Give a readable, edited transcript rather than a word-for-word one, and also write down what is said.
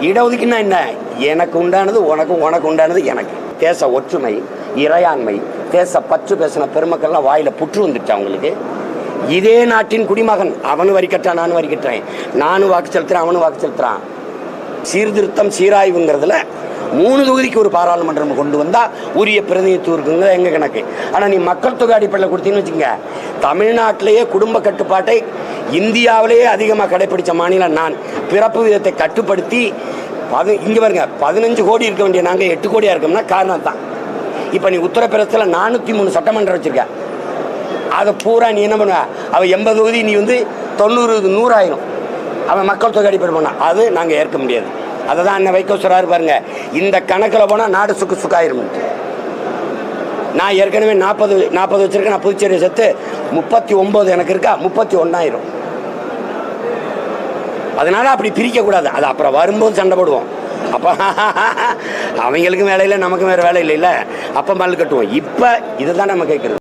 இடஒதுக்கீடுனா என்ன? எனக்கு உண்டானது உனக்கு, உனக்கு உண்டானது எனக்கு. தேச ஒற்றுமை, இறையாண்மை, தேச பற்று பேசின பெருமக்கள்லாம் வாயில புற்று வந்துடுச்சு அவங்களுக்கு. இதே நாட்டின் குடிமகன், அவனு வரி கட்டான், நானும் வரி கட்டுறேன், நானும் வாக்கு செலுத்துறேன், அவனும் வாக்கு செலுத்துறான். சீர்திருத்தம் சீராய்வுங்கிறதுல 3 தொகுதிக்கு ஒரு பாராளுமன்றம் கொண்டு வந்தா உரிய பிரதிநிதித்துவம் இருக்குங்க எங்க கணக்கு. ஆனா நீ மக்கள் தொகை அடிப்படையில் கொடுத்தீங்கன்னு வச்சுங்க, தமிழ்நாட்டிலேயே குடும்ப கட்டுப்பாட்டை இந்தியாவிலேயே அதிகமாக கடைபிடிச்ச மாநிலம் நான். பிறப்பு விதத்தை கட்டுப்படுத்தி இங்க பாருங்க, 15 கோடி இருக்க வேண்டிய நாங்க 8 கோடியா இருக்கோம்னா காரணம் தான். இப்ப நீ உத்தரப்பிரதேசத்தில் 403 சட்டமன்றம் வச்சிருக்க, அதை பூரா நீ என்ன பண்ணுவ? அவன் 80 தொகுதி, நீ 90 100 ஆயிரும். அவன் மக்கள் தொகை அடிப்படை போனா அது நாங்கள் ஏற்க முடியாது. அதை தான் அண்ணன் வைகோ சொல்றாரு பாருங்க, இந்த கணக்கில் போனால் நாடு சுக்காயிரும். நான் ஏற்கனவே 40 வச்சிருக்கேன், நான் புதுச்சேரியை சேர்த்து 39 எனக்கு இருக்கா, 31 ஆயிரும். அதனால அப்படி பிரிக்க கூடாது. அது அப்புறம் வரும்போது சண்டை போடுவோம். அப்போ அவங்களுக்கும் வேலை இல்லை, நமக்கும் வேறு வேலை இல்லை, அப்போ மல்லு கட்டுவோம். இப்போ இதுதான் நம்ம கேட்குறது.